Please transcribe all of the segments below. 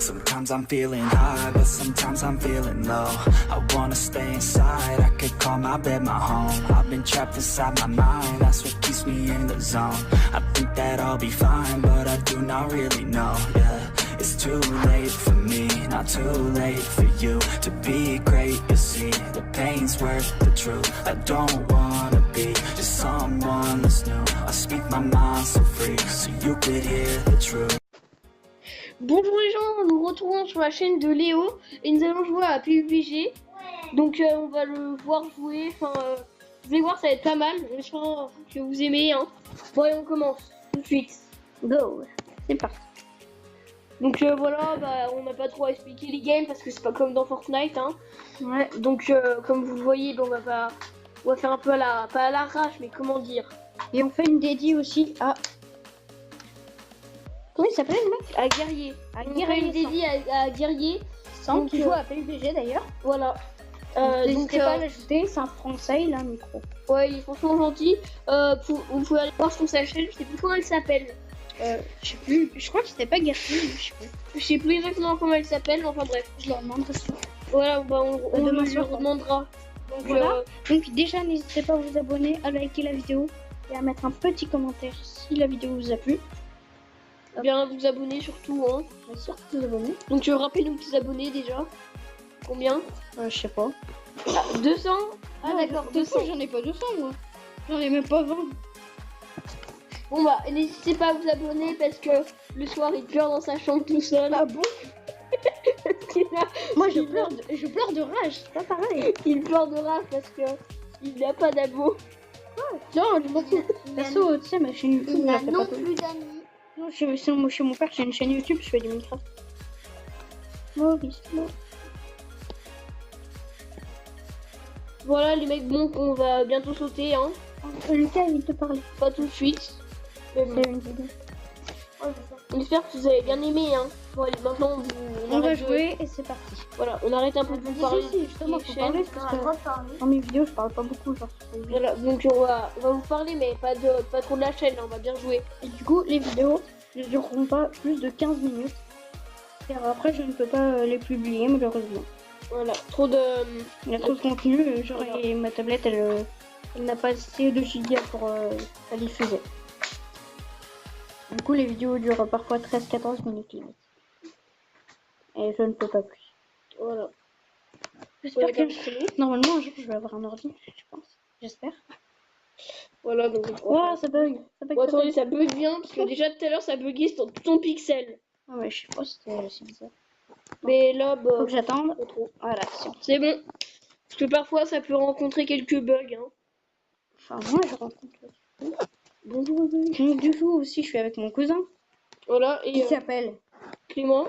Sometimes I'm feeling high, but sometimes I'm feeling low. I wanna stay inside, I could call my bed my home. I've been trapped inside my mind, that's what keeps me in the zone. I think that I'll be fine, but I do not really know, yeah. It's too late for me, not too late for you. To be great, you see, the pain's worth the truth. I don't wanna be just someone that's new. I speak my mind so free, so you could hear the truth. Bonjour les gens, nous retrouvons sur la chaîne de Léo et nous allons jouer à PUBG. Donc on va le voir jouer, vous allez voir, ça va être pas mal, j'espère que vous aimez. Hein. Bon et on commence tout de suite. Go, c'est parti. Donc voilà, on n'a pas trop à expliquer les games parce que c'est pas comme dans Fortnite. Hein. Ouais. Donc comme vous le voyez, on va faire un peu pas à l'arrache, mais comment dire. Et on fait une dédie aussi à... Comment il s'appelle le mec? À Guerrier. Une dédie à Guerrier. Sans qui joue à PUBG d'ailleurs. Voilà. N'hésitez pas à l'ajouter, c'est un français, il a un micro. Ouais, il est franchement gentil. Vous pouvez aller voir sur sa chaîne, je sais plus comment elle s'appelle. Je sais plus, je crois que c'était pas Guerrier, je sais plus exactement comment elle s'appelle, enfin bref. Je leur demanderai ça. Voilà, on lui redemandera. Donc, voilà. Donc déjà, n'hésitez pas à vous abonner, à liker la vidéo et à mettre un petit commentaire si la vidéo vous a plu. Bien vous abonner surtout, hein. Bien sûr, vous abonner. Donc rappelez-nous petits abonnés déjà. Combien? Je sais pas. 200. Ah d'accord, 200. J'en ai pas 200 moi. J'en ai même pas 20. Bon n'hésitez pas à vous abonner parce que le soir il pleure dans sa chambre tout seul. Ah bon? Moi je pleure de rage, c'est pas pareil. Il pleure de rage parce que il n'a pas d'amour. Non, je m'en fous. Perso, tu sais, ma chaîne YouTube, il n'a non plus d'amis. Non, chez mon père, j'ai une chaîne YouTube, je fais du Minecraft. Maurice, non. Voilà les mecs, bon, on va bientôt sauter, hein. Lucas, il te parlait. Pas tout de suite. C'est une vidéo. J'espère que vous avez bien aimé, hein. Bon, allez, maintenant, on va jouer et c'est parti. Voilà, on arrête un peu de vous parler. Si, justement, faut parler parce que dans mes vidéos, je parle pas beaucoup. Genre, voilà, donc on va vous parler, mais pas trop de la chaîne, là, on va bien jouer. Et du coup, les vidéos ne dureront pas plus de 15 minutes. Car après, je ne peux pas les publier, malheureusement. Voilà, il y a trop de contenu, genre, voilà. Et ma tablette, elle n'a pas assez de gigas pour la diffuser. Du coup, les vidéos durent parfois 13-14 minutes limite. Et je ne peux pas plus. Voilà. J'espère que... Normalement, un jour, je vais avoir un ordi, je pense. J'espère. Voilà, donc... Oh, ça bug. Attendez, ça bug bien, parce que déjà, tout à l'heure, ça buguait sur tout ton pixel. Ah ouais, je sais pas, c'est bizarre. Mais là, faut que j'attende. Voilà, c'est bon. Parce que parfois, ça peut rencontrer quelques bugs, hein. Enfin, moi, je rencontre... Bonjour. Du coup, aussi, je suis avec mon cousin. Voilà, et... Qui s'appelle Clément.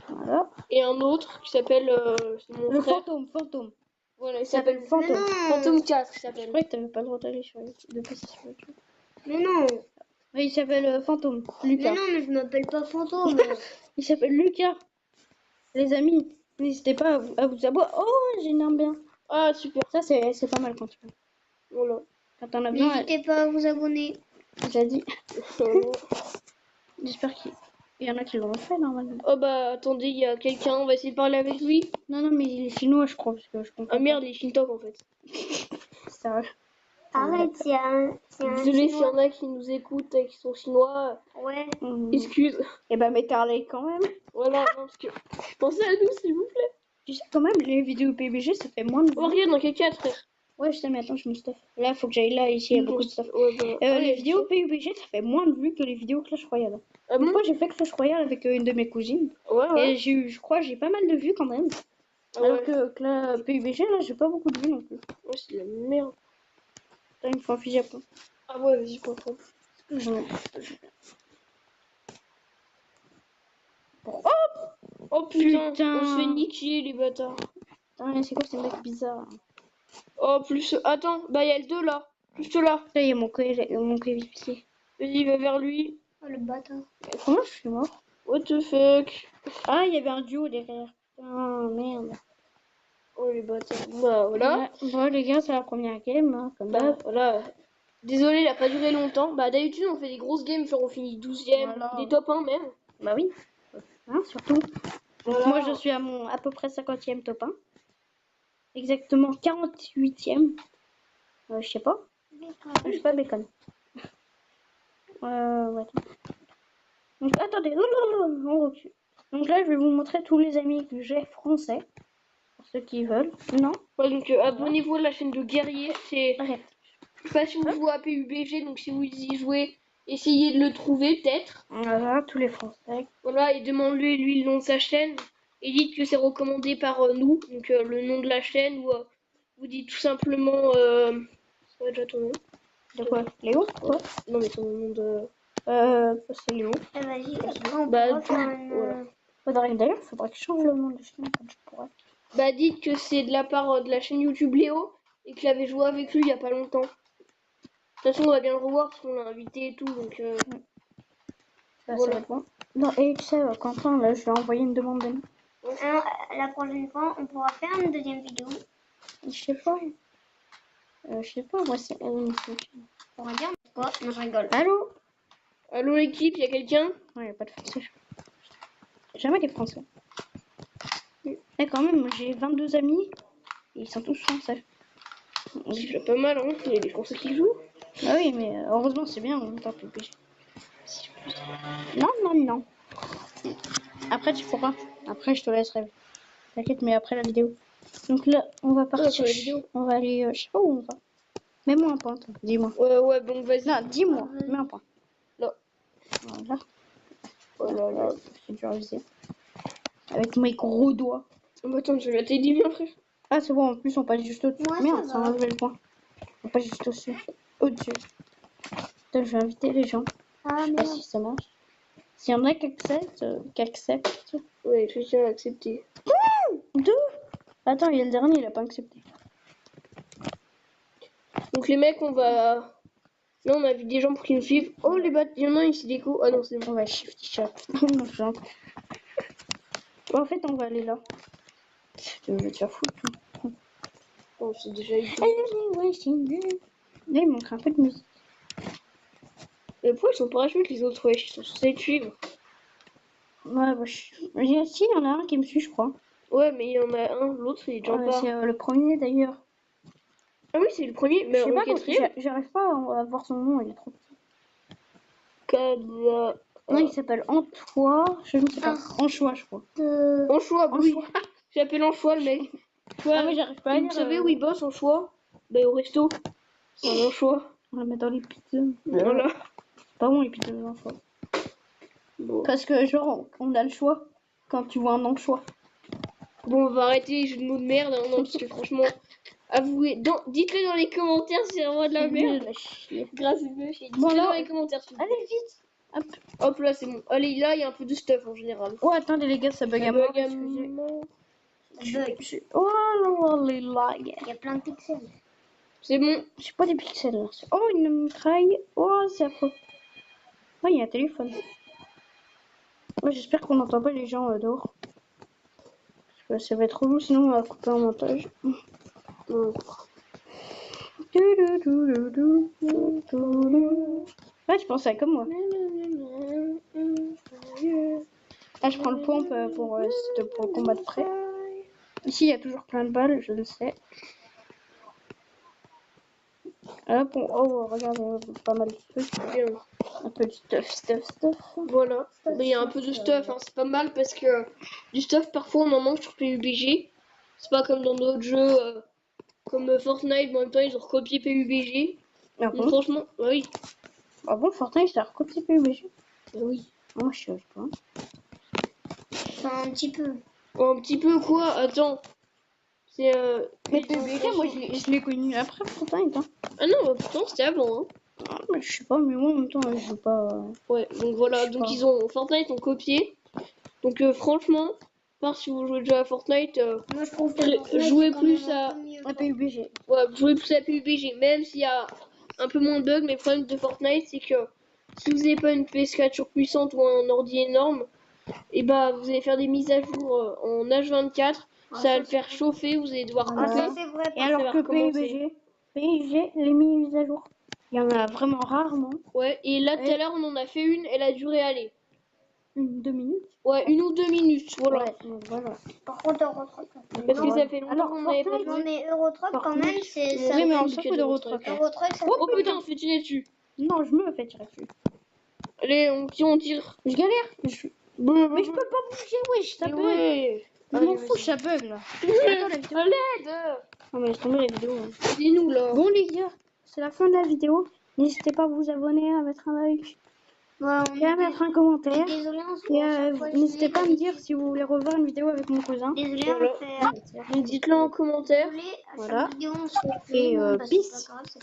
Voilà. Et un autre qui s'appelle... le frère. Fantôme. Voilà, il s'appelle Fantôme. Fantôme 4, il s'appelle. Je croyais que t'avais pas le droit d'aller sur YouTube, de passer sur YouTube. Mais non. Oui, il s'appelle Fantôme. Lucas. Mais non, mais je m'appelle pas Fantôme. Il s'appelle Lucas. Les amis, n'hésitez pas à vous abonner. Oh, j'énerve bien. Ah, super. Ça, c'est pas mal quand tu veux. Voilà. Quand on a besoin... N'hésitez pas à vous abonner. J'ai dit. J'espère qu'il y en a qui l'ont fait normalement. Oh bah attendez, il y a quelqu'un, on va essayer de parler avec lui. Non, mais il est chinois, je crois. Parce que je comprends. Ah merde, il est Shintok en fait. C'est vrai. Arrête, c'est un désolé s'il y en a qui nous écoutent et qui sont chinois. Ouais. Excuse. Et bah mettez un like quand même. Voilà, non, parce que pensez à nous s'il vous plaît. Tu sais quand même, les vidéos PUBG ça fait moins de... Oh regarde, dans quelqu'un frère. Ouais, je sais, mais attends, je me stuff. Là, faut que j'aille là, ici, il y a beaucoup de stuff. Ouais, bah, les vidéos PUBG, ça fait moins de vues que les vidéos Clash Royale. Ah bon? Moi, j'ai fait Clash Royale avec une de mes cousines. Ouais. Et je crois j'ai pas mal de vues quand même. Ah alors que PUBG, là, j'ai pas beaucoup de vues non plus. Ouais, c'est de la merde. Là, il me faut un fusil à pompe. Ah ouais, vas-y, prends. Oh putain, on se fait niquer les bâtards. Putain, c'est quoi ces mecs bizarres? Oh, plus. Attends, bah il y a le 2 là. Juste là. Là, il y a mon coéquipier. Vas-y, va vers lui. Oh le bâtard. Comment je suis mort? What the fuck? Ah, il y avait un duo derrière. Putain, merde. Oh les bâtards. Bah voilà. Bon, les gars, c'est la première game. Hein, comme bah voilà. Désolé, il a pas duré longtemps. Bah d'habitude, on fait des grosses games, genre on finit 12ème, voilà. Des top 1 même. Bah oui. Hein, surtout. Donc Voilà. moi je suis à mon à peu près 50e top 1. Exactement 48e. Je sais pas. Je sais pas bacon. Ouais. Donc attendez, on recule. Donc là je vais vous montrer tous les amis que j'ai français. Pour ceux qui veulent. Non? Ouais, donc abonnez-vous à la chaîne de Guerrier. C'est, Arrête. je sais pas si vous jouez à PUBG, donc si vous y jouez, essayez de le trouver peut-être. Voilà, tous les français. Voilà, et demandez-lui le nom de sa chaîne. Et dites que c'est recommandé par nous, donc le nom de la chaîne, ou vous dites tout simplement. C'est pas déjà ton nom? De quoi? Léo? Quoi? Non, mais ton nom de. C'est Léo. Vas-y, Bah, voilà. D'ailleurs, faudrait que je change le nom de chaîne quand je pourrais. Bah, dites que c'est de la part de la chaîne YouTube Léo et que j'avais joué avec lui il y a pas longtemps. De toute façon, on va bien le revoir parce qu'on l'a invité et tout, donc. Ça Voilà. va être bon. Non, et tu sais, Quentin, là, je lui ai envoyé une demande d'amis. Alors, la prochaine fois, on pourra faire une deuxième vidéo. Je sais pas. Moi, c'est une On va dire quoi? Non, je rigole. Allô? Allô l'équipe, y a quelqu'un? Ouais, y a pas de français. Jamais des français. Mais quand même, j'ai 22 amis. Et ils sont tous français. C'est déjà pas mal, hein. Il y a des Français qui jouent. Ah oui, mais heureusement, c'est bien, on t'a plus PG. Non. Après, tu pourras. Après, je te laisserai. T'inquiète, mais après la vidéo. Donc là, on va partir. après la vidéo. On va aller. Je sais pas où on va. Mets-moi un point, toi. Dis-moi. Ouais, bon, vas-y. Non, dis-moi. Mets un point. Là. Voilà. Oh là là. C'est dur à viser. Avec mes gros doigts. Oh, bah, attends, je vais t'aider bien, frère. Ah, c'est bon, en plus, on passe juste au-dessus. Moi, Merde, ça ça va. a enlevé le point. On passe juste au-dessus. Au-dessus. Putain, je vais inviter les gens. Ah, Je sais pas merde. si ça marche. S'il y en a qui acceptent. Ouais, je tiens à accepter. Deux. Attends, il y a le dernier, il a pas accepté. Donc les mecs, on va. Là, on a vu des gens pour qu'ils nous suivent. Oh, les bâtards, il y en a un ici déco. Ah non, c'est bon. On va shift shot. Non, je rentre. En fait, on va aller là. Je vais te faire foutre. Oh, c'est déjà eu. Là, il manque un peu de musique. Mais pourquoi ils sont pas rajoutés les autres? Ouais, ils sont censés te suivre. Ouais, bah, si, il y en a un qui me suit, je crois. Ouais, mais il y en a un, l'autre, il est déjà Ouais, pas. c'est le premier d'ailleurs. Ah oui, c'est le premier, mais Je sais le pas, quatrième. j'arrive pas à voir son nom, il est trop petit. Kada. Non, il s'appelle Antoine, je ne sais pas. Anchois, je crois. Anchois, bah oui. Anchois. J'appelle Anchois, le mec. Ah, mais j'arrive pas à Vous lire. savez où il bosse, Anchois? Bah, au resto. C'est un Anchois. On va mettre dans les pizzas. Voilà. Pas bon les pizzas des Anchois. Bon. Parce que, genre, on a le choix quand tu vois un Anchois. Bon, on va arrêter les jeux de mots de merde, hein, non, parce que franchement, avouez, dites-le dans les commentaires si c'est vraiment de la merde. Nul à chier. Grâce à Bush, dites-le Bon, là, dans les commentaires. s'il vous plaît. allez vite. Hop. Hop là, c'est bon. Allez, là, il y a un peu de stuff en général. Oh, attendez les gars, ça bug à mort. Bug à excusez. mort. Oh là les lags. Il y a plein de pixels. C'est bon. J'ai pas des pixels là. Oh, une mitraille. Oh, c'est affreux. Oh, il y a un téléphone. Oh, j'espère qu'on n'entend pas les gens dehors. Parce que ça va être relou, sinon on va couper en montage. Ouais, je pensais comme moi. Ah, je prends le pompe pour le combat de près. Ici, il y a toujours plein de balles, je le sais. Hop, oh, regardez, pas mal de trucs. Bien. Un peu de stuff. Voilà. Mais il y a un peu de stuff, hein. C'est pas mal parce que du stuff, parfois, on en manque sur PUBG. C'est pas comme dans d'autres jeux comme Fortnite, mais en même temps, ils ont recopié PUBG. Ah Donc, bon, franchement, oui. ah bon, Fortnite, ça a recopié PUBG. Oui. Moi, je sais pas. Enfin, un petit peu. Oh, un petit peu quoi? Attends. C'est Mais ils ont PUBG, fait moi, son- je l'ai connu après Fortnite. Hein. Ah non, pourtant c'était avant. Hein. Ah, mais je sais pas, mais moi, en même temps, je joue pas. Ouais, donc voilà, Je sais donc pas. ils ont Fortnite ont copié. Donc franchement, part si vous jouez déjà à Fortnite, Moi, je trouve que Jouer Fortnite, c'est quand plus même à- un peu mieux. À PUBG. ouais, jouez plus à PUBG, même s'il y a un peu moins de bugs, mais le problème de Fortnite c'est que si vous n'avez pas une PS4 surpuissante ou un ordi énorme, et bah vous allez faire des mises à jour en H24, ça va le faire chauffer, vous allez devoir Ah, couper. ça, c'est vrai. Et alors va que recommencer. PUBG, les mises à jour, il y en a vraiment rarement. Ouais, et là tout Et- à l'heure on en a fait une, elle a duré aller. 2 minutes. Ouais, 1 ou 2 minutes, voilà. Ouais, donc voilà. Par contre, Eurotruck. Parce que non, ça fait longtemps Alors, qu'on n'avait pas Fortnite, non, joué. mais Eurotruck, Par quand contre, même, c'est ça. oui, mais on fait s'en que fout de Eurotruck. Eurotruck. Eurotruck, ça Oh fait putain, on se fait tirer dessus. Non, je me fais tirer dessus. Allez, on tire. Je galère. Mais je peux pas bouger, wesh, ça Mais bug. ouais. Je m'en fous, ça bug là. Attends, la vidéo. À l'aide. Non, mais laisse tomber la vidéo. C'est nous là. Bon, les gars, c'est la fin de la vidéo. N'hésitez pas à vous abonner, à mettre un like Ouais, et à mettre un commentaire. Désolé, on se Et à chaque fois, n'hésitez pas à me dire désolé, si vous voulez revoir une vidéo avec mon cousin. Voilà. on fait. Donc dites-le en commentaire. Désolé, à Voilà. chaque vidéo, on se fait. Et bah, c'est peace. pas grave, c'est